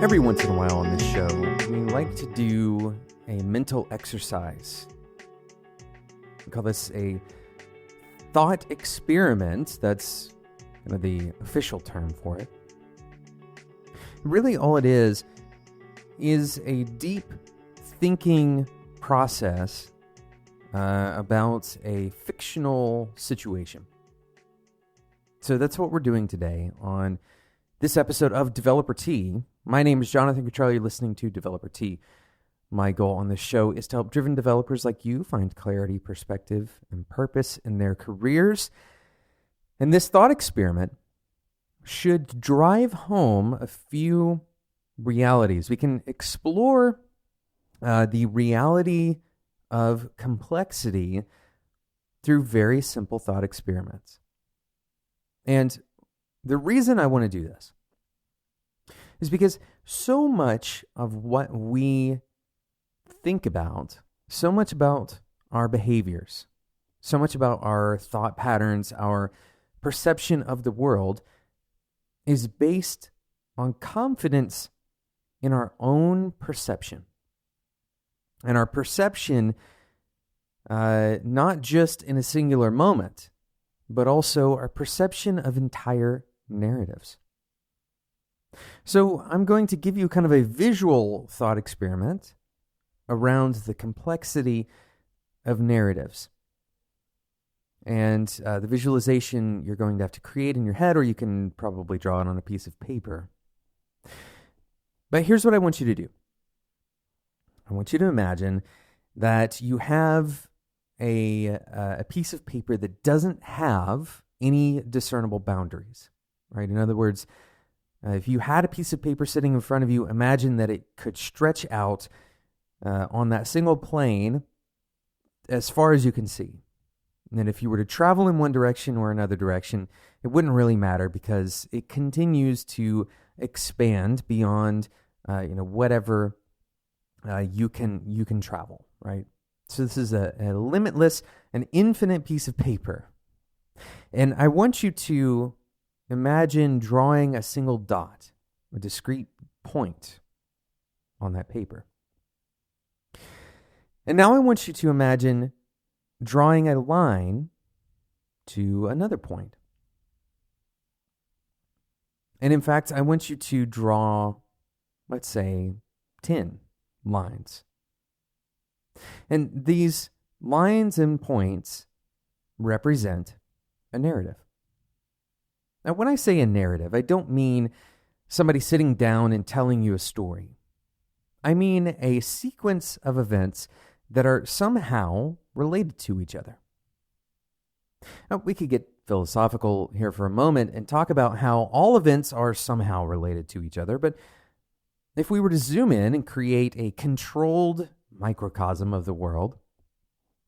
Every once in a while on this show, we like to do a mental exercise. We call this a thought experiment. That's kind of the official term for it. Really, all it is a deep thinking process about a fictional situation. So that's what we're doing today on this episode of Developer Tea. My name is Jonathan Cottrell. You're listening to Developer Tea. My goal on this show is to help driven developers like you find clarity, perspective, and purpose in their careers. And this thought experiment should drive home a few realities. We can explore the reality of complexity through very simple thought experiments. And the reason I want to do this is because so much of what we think about, so much about our behaviors, so much about our thought patterns, our perception of the world is based on confidence in our own perception. And our perception, not just in a singular moment, but also our perception of entire narratives. So I'm going to give you kind of a visual thought experiment around the complexity of narratives. And the visualization you're going to have to create in your head, or you can probably draw it on a piece of paper. But here's what I want you to do. I want you to imagine that you have a piece of paper that doesn't have any discernible boundaries, right? In other words, if you had a piece of paper sitting in front of you, imagine that it could stretch out on that single plane as far as you can see. And then if you were to travel in one direction or another direction, it wouldn't really matter because it continues to expand beyond whatever you can travel, right? So this is a limitless, an infinite piece of paper. And I want you to imagine drawing a single dot, a discrete point on that paper. And now I want you to imagine drawing a line to another point. And in fact, I want you to draw, let's say, 10 lines. And these lines and points represent a narrative. Now, when I say a narrative, I don't mean somebody sitting down and telling you a story. I mean a sequence of events that are somehow related to each other. Now, we could get philosophical here for a moment and talk about how all events are somehow related to each other, but if we were to zoom in and create a controlled microcosm of the world,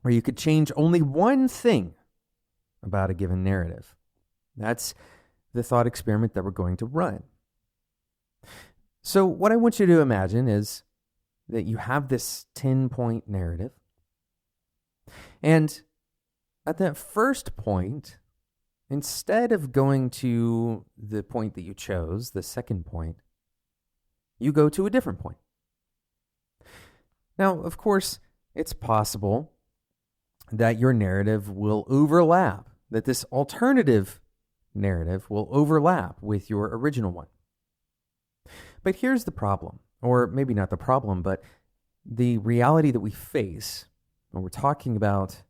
where you could change only one thing about a given narrative, that's the thought experiment that we're going to run. So what I want you to imagine is that you have this 10-point narrative. And at that first point, instead of going to the point that you chose, the second point, you go to a different point. Now, of course, it's possible that your narrative will overlap, that this alternative narrative will overlap with your original one. But here's the problem, or maybe not the problem, but the reality that we face when we're talking about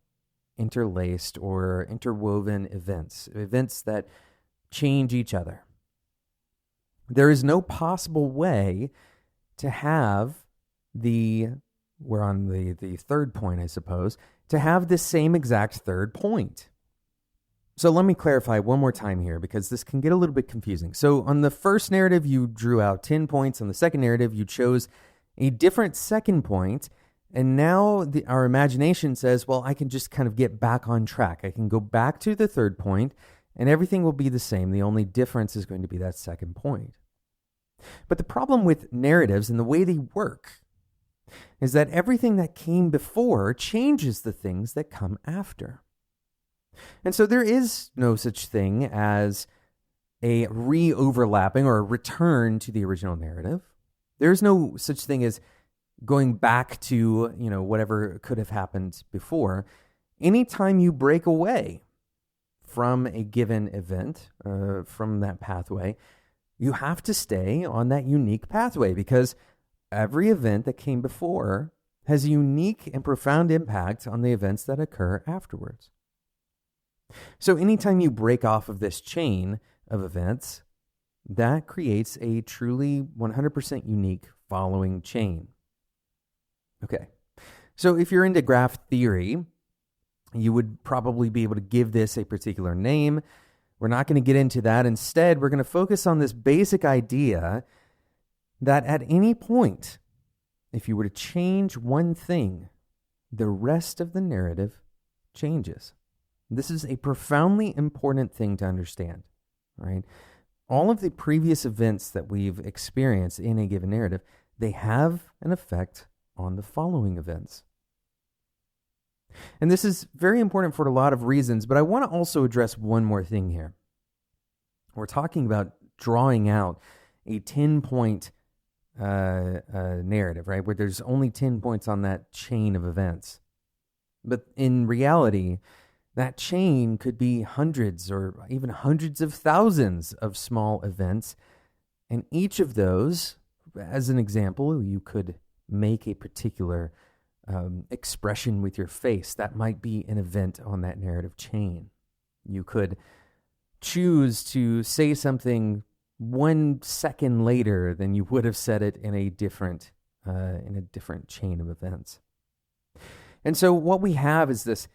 interlaced or interwoven events that change each other. There is no possible way to have we're on the third point, I suppose, to have the same exact third point. So let me clarify one more time here because this can get a little bit confusing. So on the first narrative, you drew out 10 points. On the second narrative, you chose a different second point. And now our imagination says, well, I can just kind of get back on track. I can go back to the third point and everything will be the same. The only difference is going to be that second point. But the problem with narratives and the way they work is that everything that came before changes the things that come after. And so there is no such thing as a re-overlapping or a return to the original narrative. There's no such thing as going back to, whatever could have happened before. Anytime you break away from a given event, from that pathway, you have to stay on that unique pathway, because every event that came before has a unique and profound impact on the events that occur afterwards. So anytime you break off of this chain of events, that creates a truly 100% unique following chain. Okay, so if you're into graph theory, you would probably be able to give this a particular name. We're not going to get into that. Instead, we're going to focus on this basic idea that at any point, if you were to change one thing, the rest of the narrative changes. This is a profoundly important thing to understand, right? All of the previous events that we've experienced in a given narrative, they have an effect on the following events. And this is very important for a lot of reasons, but I want to also address one more thing here. We're talking about drawing out a 10-point narrative, right? Where there's only 10 points on that chain of events. But in reality, that chain could be hundreds or even hundreds of thousands of small events. And each of those, as an example, you could make a particular expression with your face. That might be an event on that narrative chain. You could choose to say something 1 second later than you would have said it in a different chain of events. And so what we have is this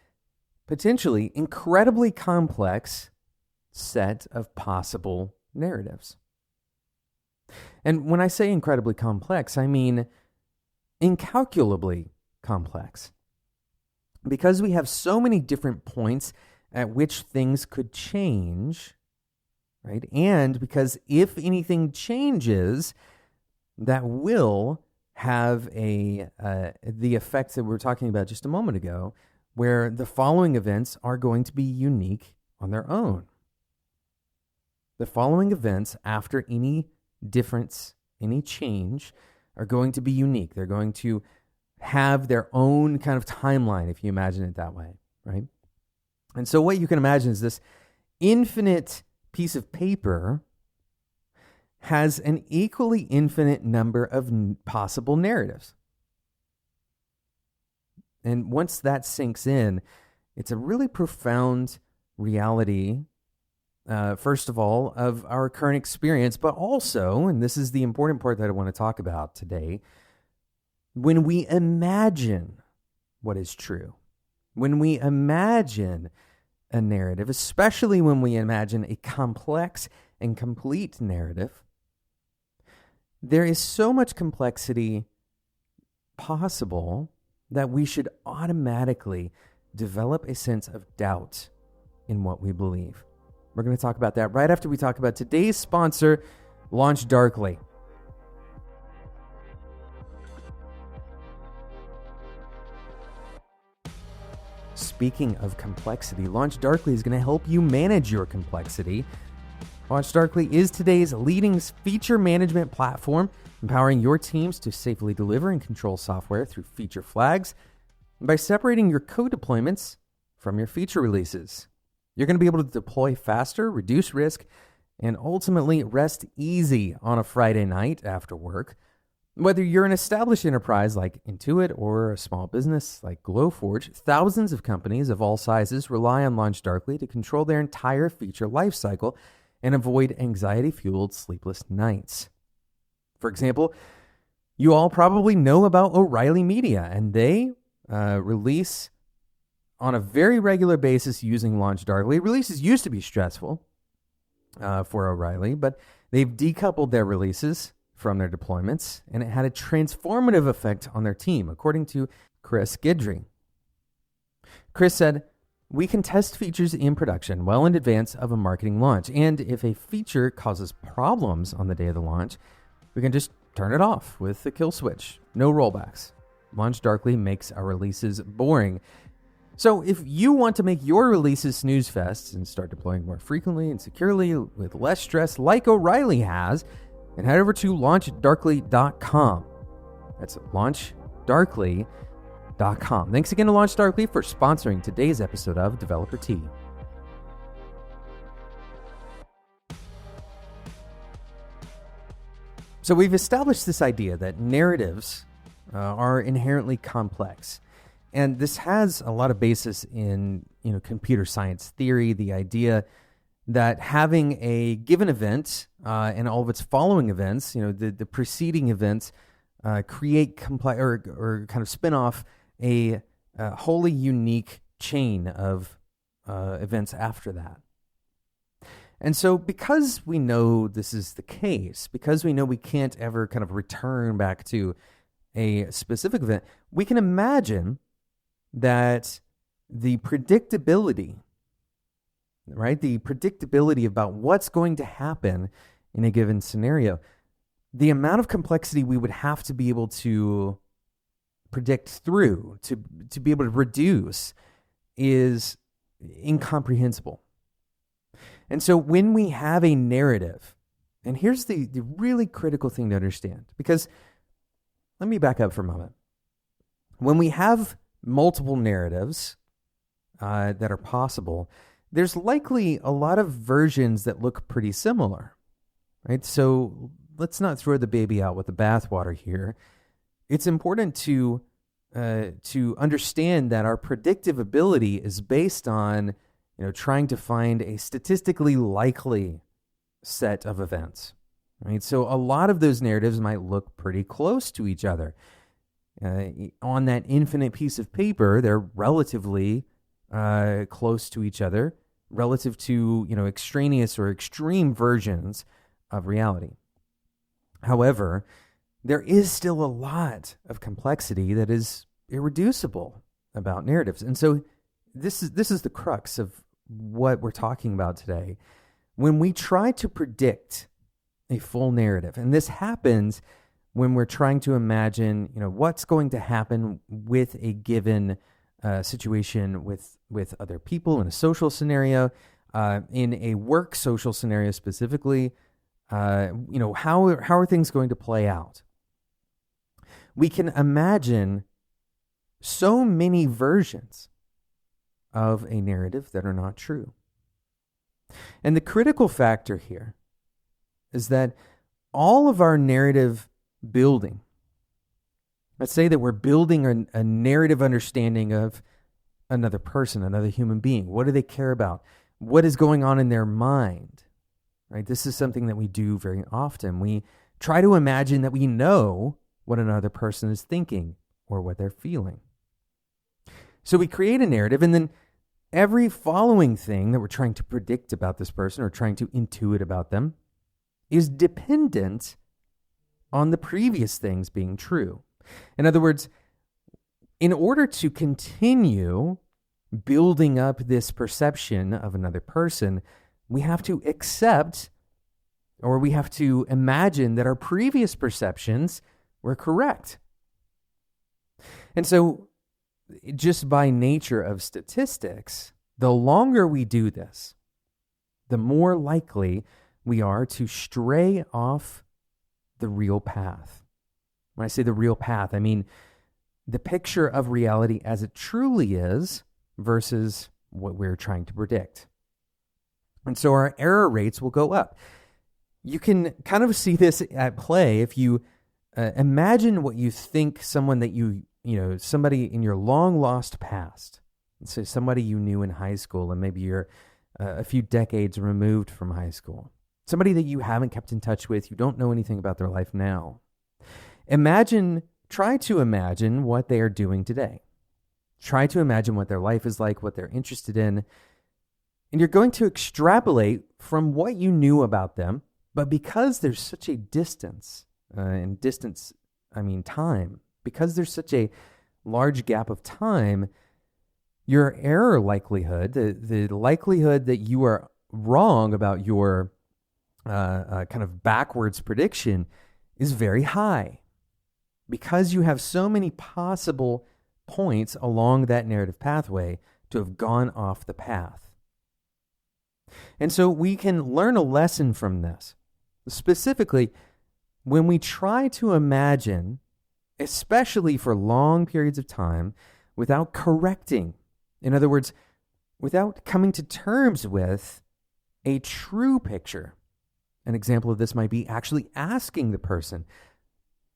potentially incredibly complex set of possible narratives. And when I say incredibly complex, I mean incalculably complex. Because we have so many different points at which things could change, right? And because if anything changes, that will have the effects that we were talking about just a moment ago, where the following events are going to be unique on their own. The following events, after any difference, any change, are going to be unique. They're going to have their own kind of timeline, if you imagine it that way, right? And so what you can imagine is this infinite piece of paper has an equally infinite number of possible narratives. And once that sinks in, it's a really profound reality, first of all, of our current experience, but also, and this is the important part that I want to talk about today, when we imagine what is true, when we imagine a narrative, especially when we imagine a complex and complete narrative, there is so much complexity possible that we should automatically develop a sense of doubt in what we believe. We're going to talk about that right after we talk about today's sponsor, Launch Darkly. Speaking of complexity, Launch Darkly is going to help you manage your complexity. Launch Darkly is today's leading feature management platform, empowering your teams to safely deliver and control software through feature flags and by separating your code deployments from your feature releases. You're going to be able to deploy faster, reduce risk, and ultimately rest easy on a Friday night after work. Whether you're an established enterprise like Intuit or a small business like Glowforge, thousands of companies of all sizes rely on Launch Darkly to control their entire feature lifecycle and avoid anxiety-fueled sleepless nights. For example, you all probably know about O'Reilly Media, and they release on a very regular basis using Launch Darkly. Releases used to be stressful for O'Reilly, but they've decoupled their releases from their deployments, and it had a transformative effect on their team, according to Chris Guidry. Chris said, "We can test features in production well in advance of a marketing launch, and if a feature causes problems on the day of the launch, we can just turn it off with the kill switch. No rollbacks. Launch Darkly makes our releases boring." So if you want to make your releases snooze fests and start deploying more frequently and securely with less stress like O'Reilly has, and head over to launchdarkly.com. That's launchdarkly.com. Thanks again to Launch Darkly for sponsoring today's episode of Developer Tea. So we've established this idea that narratives are inherently complex. And this has a lot of basis in, computer science theory, the idea that having a given event and all of its following events, the preceding events, create or kind of spin off a wholly unique chain of events after that. And so because we know this is the case, because we know we can't ever kind of return back to a specific event, we can imagine that the predictability, right? The predictability about what's going to happen in a given scenario, the amount of complexity we would have to be able to predict through, to be able to reduce, is incomprehensible. And so when we have a narrative, and here's the really critical thing to understand, because let me back up for a moment. When we have multiple narratives that are possible, there's likely a lot of versions that look pretty similar, right? So let's not throw the baby out with the bathwater here. It's important to understand that our predictive ability is based on trying to find a statistically likely set of events, right? So a lot of those narratives might look pretty close to each other. On that infinite piece of paper, they're relatively close to each other relative to, extraneous or extreme versions of reality. However, there is still a lot of complexity that is irreducible about narratives. And so this is the crux of what we're talking about today. When we try to predict a full narrative, and this happens when we're trying to imagine, what's going to happen with a given situation with other people in a social scenario, in a work social scenario specifically, how are things going to play out? We can imagine so many versions of a narrative that are not true. And the critical factor here is that all of our narrative building, let's say that we're building a narrative understanding of another person, another human being. What do they care about? What is going on in their mind? Right? This is something that we do very often. We try to imagine that we know what another person is thinking or what they're feeling. So we create a narrative, and then every following thing that we're trying to predict about this person or trying to intuit about them is dependent on the previous things being true. In other words, in order to continue building up this perception of another person, we have to accept, or we have to imagine that our previous perceptions were correct. And so just by nature of statistics, the longer we do this, the more likely we are to stray off the real path. When I say the real path, I mean the picture of reality as it truly is versus what we're trying to predict. And so our error rates will go up. You can kind of see this at play if you imagine what you think someone that somebody in your long lost past, let's say somebody you knew in high school and maybe you're a few decades removed from high school, somebody that you haven't kept in touch with, you don't know anything about their life now. Try to imagine what they are doing today. Try to imagine what their life is like, what they're interested in. And you're going to extrapolate from what you knew about them, but because there's such a distance, time, because there's such a large gap of time, your error likelihood, the likelihood that you are wrong about your kind of backwards prediction is very high because you have so many possible points along that narrative pathway to have gone off the path. And so we can learn a lesson from this. Specifically, when we try to imagine, especially for long periods of time, without correcting, in other words, without coming to terms with a true picture. An example of this might be actually asking the person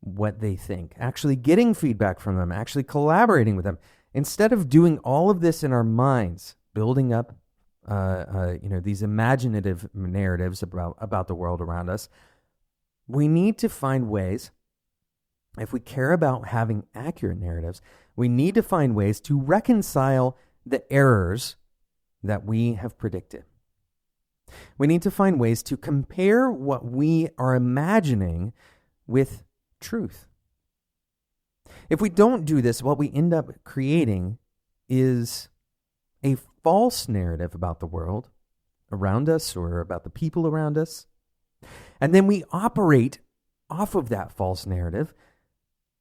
what they think, actually getting feedback from them, actually collaborating with them. Instead of doing all of this in our minds, building up these imaginative narratives about the world around us, we need to find ways, if we care about having accurate narratives, we need to find ways to reconcile the errors that we have predicted. We need to find ways to compare what we are imagining with truth. If we don't do this, what we end up creating is a false narrative about the world around us or about the people around us. And then we operate off of that false narrative,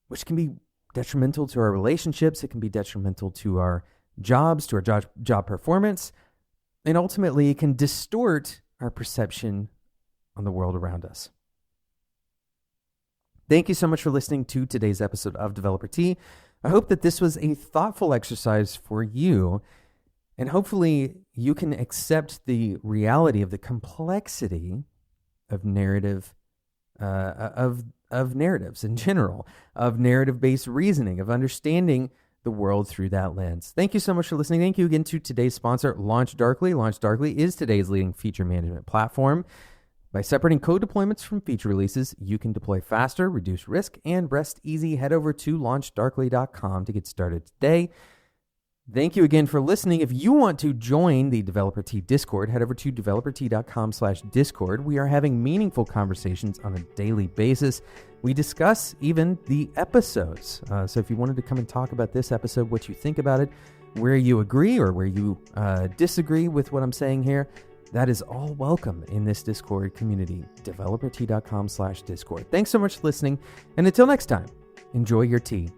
which can be detrimental to our relationships. It can be detrimental to our jobs, to our job performance, and ultimately it can distort our perception on the world around us. Thank you so much for listening to today's episode of Developer Tea. I hope that this was a thoughtful exercise for you, and hopefully you can accept the reality of the complexity of narrative, of narratives in general, of narrative-based reasoning, of understanding the world through that lens. Thank you so much for listening. Thank you again to today's sponsor, LaunchDarkly. LaunchDarkly is today's leading feature management platform. By separating code deployments from feature releases, you can deploy faster, reduce risk, and rest easy. Head over to launchdarkly.com to get started today. Thank you again for listening. If you want to join the Developer Tea Discord, head over to developertea.com/Discord. We are having meaningful conversations on a daily basis. We discuss even the episodes. So if you wanted to come and talk about this episode, what you think about it, where you agree or where you disagree with what I'm saying here, that is all welcome in this Discord community, developertea.com/Discord. Thanks so much for listening. And until next time, enjoy your tea.